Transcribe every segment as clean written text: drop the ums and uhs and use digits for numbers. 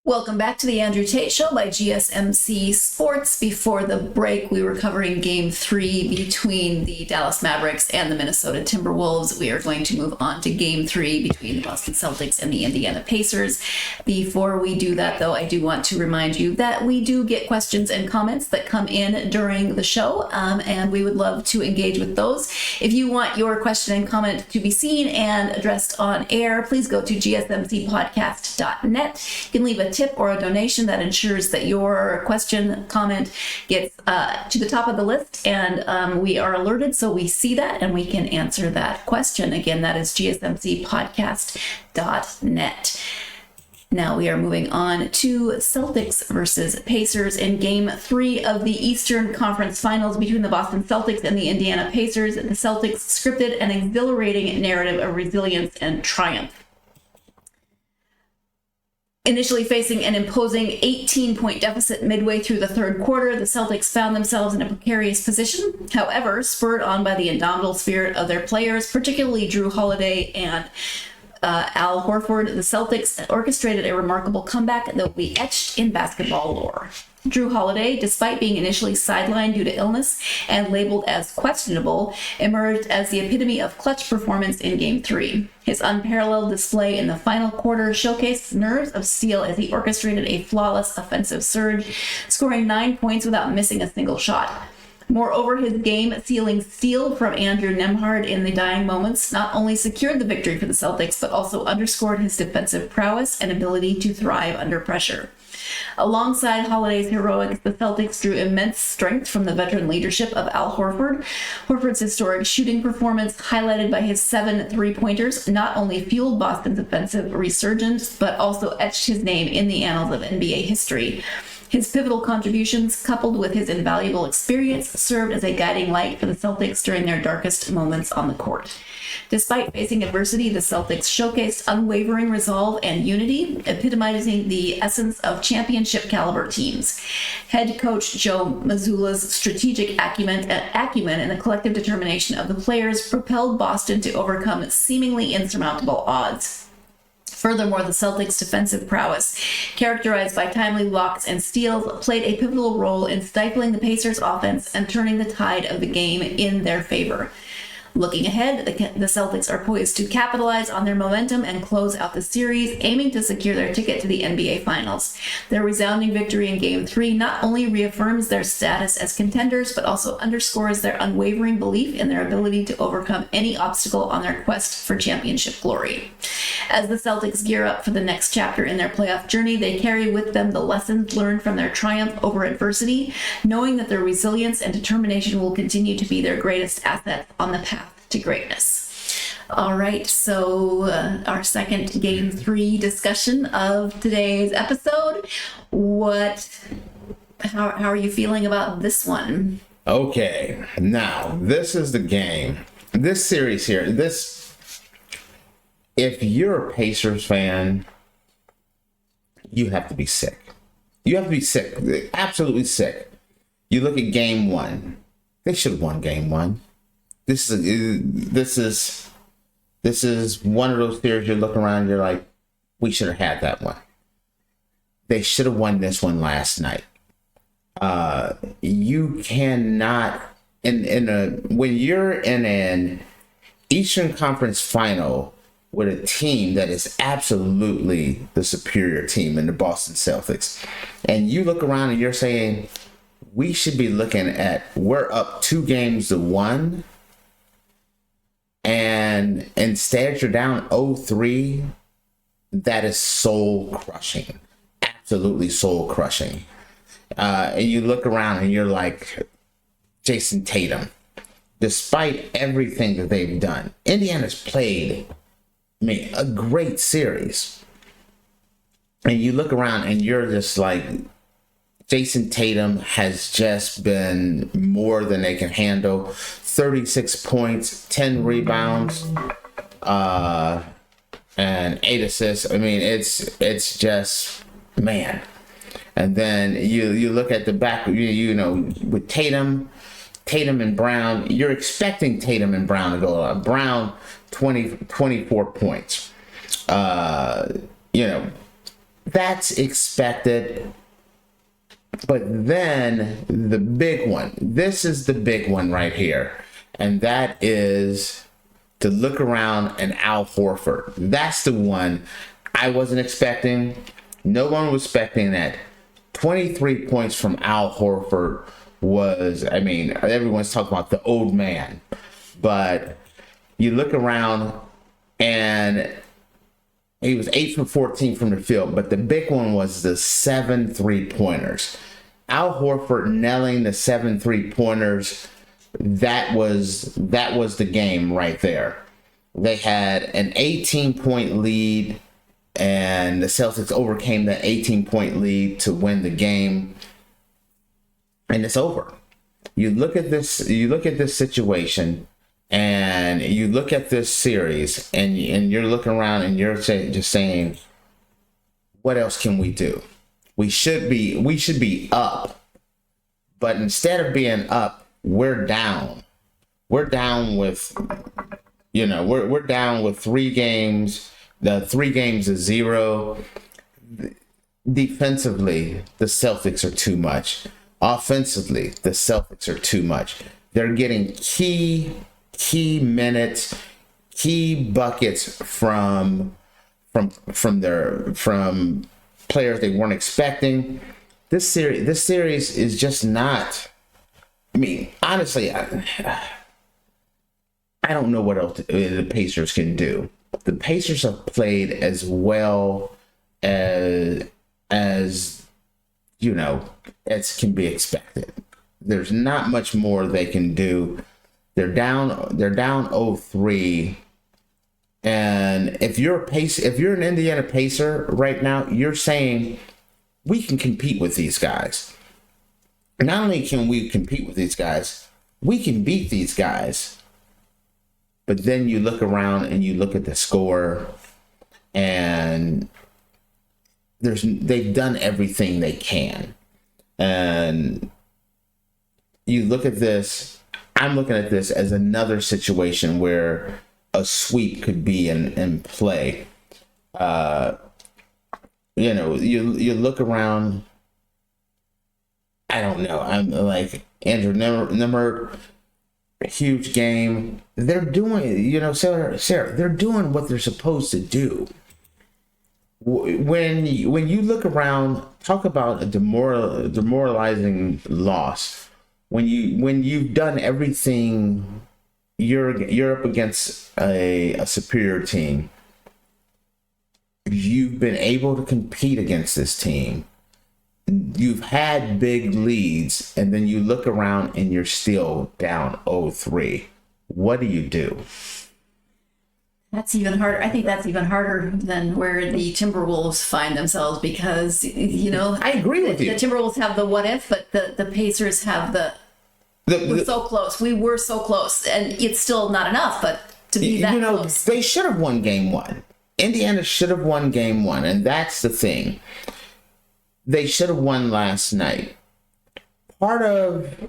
Welcome back to the Andrew Tate Show by GSMC Sports. Before the break, we were covering Game 3 between the Dallas Mavericks and the Minnesota Timberwolves. We are going to move on to Game 3 between the Boston Celtics and the Indiana Pacers. Before we do that, though, I do want to remind you that we do get questions and comments that come in during the show, and we would love to engage with those. If you want your question and comment to be seen and addressed on air, please go to GSMCPodcast.net. You can leave a tip or a donation that ensures that your question, comment gets to the top of the list, and we are alerted so we see that and we can answer that question. Again, that is GSMCPodcast.net. Now we are moving on to Celtics versus Pacers in Game 3 of the Eastern Conference Finals between the Boston Celtics and the Indiana Pacers. The Celtics scripted an exhilarating narrative of resilience and triumph. Initially facing an imposing 18-point deficit midway through the third quarter, the Celtics found themselves in a precarious position. However, spurred on by the indomitable spirit of their players, particularly Jrue Holiday and Al Horford, the Celtics orchestrated a remarkable comeback that will be etched in basketball lore. Jrue Holiday, despite being initially sidelined due to illness and labeled as questionable, emerged as the epitome of clutch performance in Game 3. His unparalleled display in the final quarter showcased nerves of steel as he orchestrated a flawless offensive surge, scoring 9 points without missing a single shot. Moreover, his game-sealing steal from Andrew Nembhard in the dying moments not only secured the victory for the Celtics, but also underscored his defensive prowess and ability to thrive under pressure. Alongside Holiday's heroics, the Celtics drew immense strength from the veteran leadership of Al Horford. Horford's historic shooting performance, highlighted by his 7 three-pointers, not only fueled Boston's offensive resurgence, but also etched his name in the annals of NBA history. His pivotal contributions, coupled with his invaluable experience, served as a guiding light for the Celtics during their darkest moments on the court. Despite facing adversity, the Celtics showcased unwavering resolve and unity, epitomizing the essence of championship-caliber teams. Head coach Joe Mazzulla's strategic acumen and the collective determination of the players propelled Boston to overcome seemingly insurmountable odds. Furthermore, the Celtics' defensive prowess, characterized by timely blocks and steals, played a pivotal role in stifling the Pacers' offense and turning the tide of the game in their favor. Looking ahead, the Celtics are poised to capitalize on their momentum and close out the series, aiming to secure their ticket to the NBA Finals. Their resounding victory in Game 3 not only reaffirms their status as contenders, but also underscores their unwavering belief in their ability to overcome any obstacle on their quest for championship glory. As the Celtics gear up for the next chapter in their playoff journey, they carry with them the lessons learned from their triumph over adversity, knowing that their resilience and determination will continue to be their greatest asset on the path to greatness. All right, so our second Game 3 discussion of today's episode. How are you feeling about this one? Okay, now this is the game. This series here, if you're a Pacers fan, you have to be sick. You have to be sick, absolutely sick. You look at Game 1. They should have won Game 1. This is one of those series you're looking around and you're like, we should have had that one. They should have won this one last night. You cannot when you're in an Eastern Conference final with a team that is absolutely the superior team in the Boston Celtics, and you look around and you're saying, we should be looking at, we're up 2-1, and instead you're down 0-3, that is soul crushing, absolutely soul crushing. And you look around and you're like, Jason Tatum, despite everything that they've done, Indiana's played, a great series. And you look around and you're just like, Jason Tatum has just been more than they can handle. 36 points, 10 rebounds, and 8 assists. I mean, it's just, man. And then you look at the back, with Tatum and Brown, you're expecting Tatum and Brown to go up. Brown, 24 points. That's expected. But then the big one, this is the big one right here. And that is to look around and Al Horford. That's the one I wasn't expecting. No one was expecting that. 23 points from Al Horford was, I mean, everyone's talking about the old man. But you look around and he was 8 from 14 from the field. But the big one was the 7 3-pointers. Al Horford nailing the 7 3-pointers. That was the game right there. They had an 18-point lead, and the Celtics overcame that 18-point lead to win the game, and it's over. You look at this situation, and you look at this series, and you're looking around, and you're just saying, what else can we do? We should be up, but instead of being up, we're down. We're down with, we're down with 3 games. The 3 games is 0. Defensively, the Celtics are too much. Offensively, the Celtics are too much. They're getting key minutes, key buckets from players they weren't expecting. This series is just not. I mean, honestly, I don't know what else the Pacers can do. The Pacers have played as well as can be expected. There's not much more they can do. They're down 0-3. And if you're an Indiana Pacer right now, you're saying we can compete with these guys. Not only can we compete with these guys, we can beat these guys. But then you look around and you look at the score, and they've done everything they can. And you look at this, I'm looking at this as another situation where a sweep could be in play. You look around. I don't know. I'm like Andrew Number, huge game. They're doing, Sarah, they're doing what they're supposed to do. When you look around, talk about a demoralizing loss. When you've done everything, you're up against a superior team. You've been able to compete against this team. You've had big leads, and then you look around and you're still down 0-3. What do you do? That's even harder. I think that's even harder than where the Timberwolves find themselves, because, I agree with you. The Timberwolves have the what if, but the Pacers have we're so close. We were so close, and it's still not enough, but to be that close. They should have won game 1. Indiana should have won game 1, and that's the thing. They should have won last night. Part of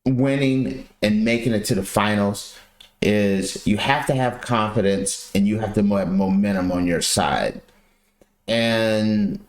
winning and making it to the finals is you have to have confidence and you have to have momentum on your side. And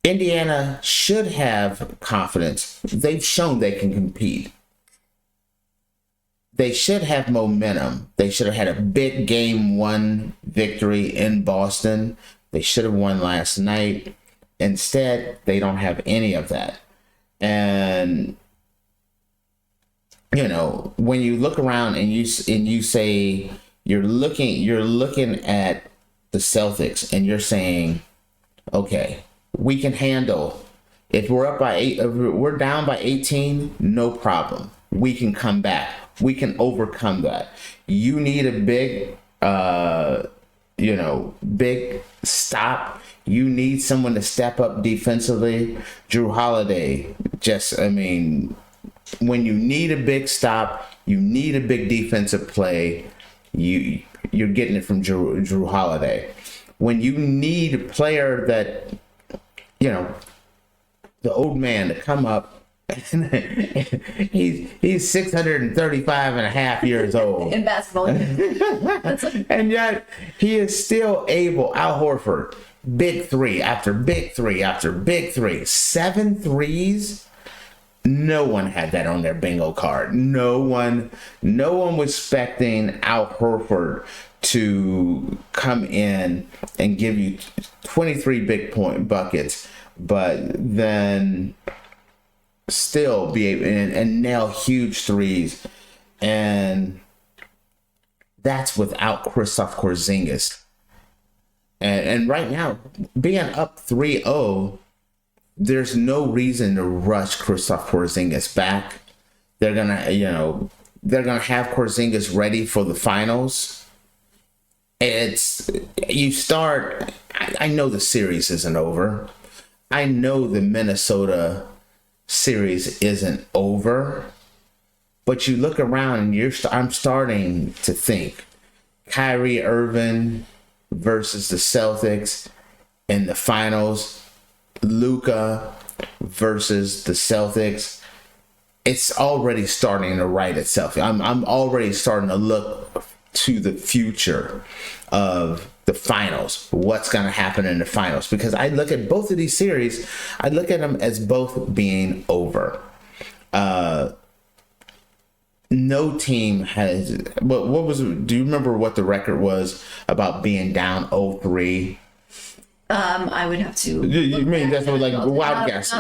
Indiana should have confidence. They've shown they can compete. They should have momentum. They should have had a big game 1 victory in Boston. They should have won last night. Instead, they don't have any of that. And when you look around and you say you're looking at the Celtics and you're saying, okay, we can handle. If we're up by 8, if we're down by 18, no problem. We can come back. We can overcome that. You need a big, big stop. You need someone to step up defensively. Jrue Holiday, when you need a big stop, you need a big defensive play, you're getting it from Jrue Holiday. When you need a player that, the old man to come up, he's 635 and a half years old. In basketball. And yet he is still able, Al Horford, big three after big three after big three. 7 threes. No one had that on their bingo card. No one was expecting Al Horford to come in and give you 23 big point buckets, but then still be able and nail huge threes. And that's without Kristaps Porzingis. And right now, being up 3-0, there's no reason to rush Kristaps Porzingis back. They're gonna have Porzingis ready for the finals. I know the series isn't over. I know the Minnesota series isn't over. But you look around and I'm starting to think Kyrie Irving versus the Celtics in the finals, Luka versus the Celtics. It's already starting to write itself. I'm already starting to look to the future of the finals, what's going to happen in the finals, because I look at both of these series, I look at them as both being over. No team has, what was, do you remember what the record was about being down 0-3? I would have to. You mean that's what, like, wild guess?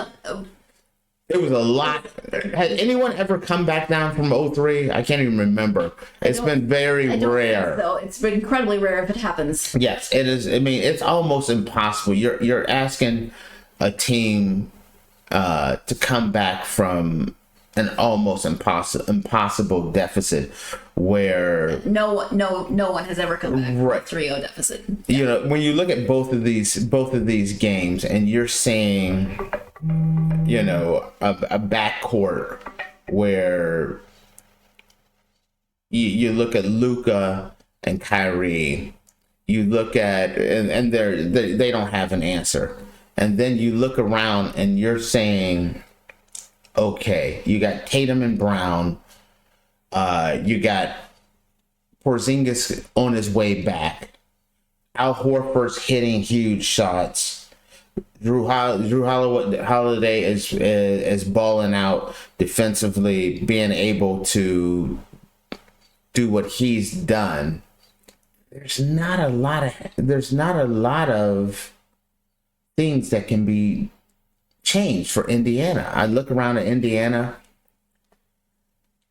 It was a lot. Has anyone ever come back down from 0-3? I can't even remember. It's been very rare. So it's been incredibly rare if it happens. Yes, it is. I mean, it's almost impossible. You're asking a team to come back from an almost impossible deficit where no one has ever come back from a 3-0 deficit. You know, when you look at both of these games and you're seeing, you know, a backcourt where you look at Luka and Kyrie, you look at and they don't have an answer, and then you look around and you're saying, okay, you got Tatum and Brown, you got Porzingis on his way back, Al Horford's hitting huge shots, Jrue Holiday is balling out defensively, being able to do what he's done. There's not a lot of things that can be changed for Indiana. I look around at Indiana,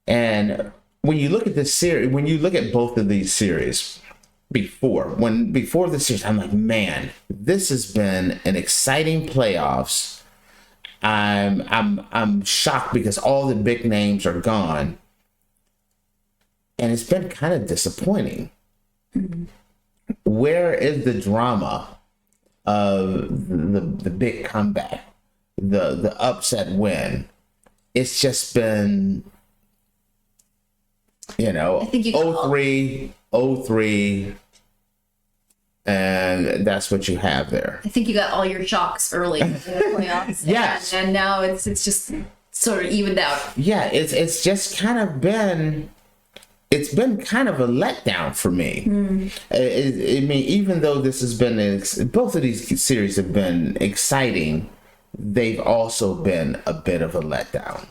and when you look at this series, when you look at both of these series before the series, I'm like, man, this has been an exciting playoffs. I'm shocked because all the big names are gone, and it's been kind of disappointing. Mm-hmm. Where is the drama of the big comeback? The upset win? It's just been, you know, 0-3, and that's what you have there. I think you got all your shocks early in the playoffs. Yes. And now it's just sort of evened out. Yeah, it's just kind of been, it's been kind of a letdown for me. I mean, even though this has been, both of these series have been exciting, they've also been a bit of a letdown.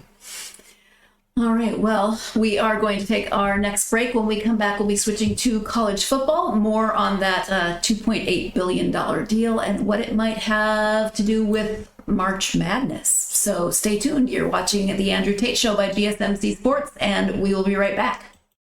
All right, well, we are going to take our next break. When we come back, we'll be switching to college football, more on that $2.8 billion deal and what it might have to do with March Madness. So stay tuned. You're watching the Andrew Tate Show by GSMC Sports, and we will be right back.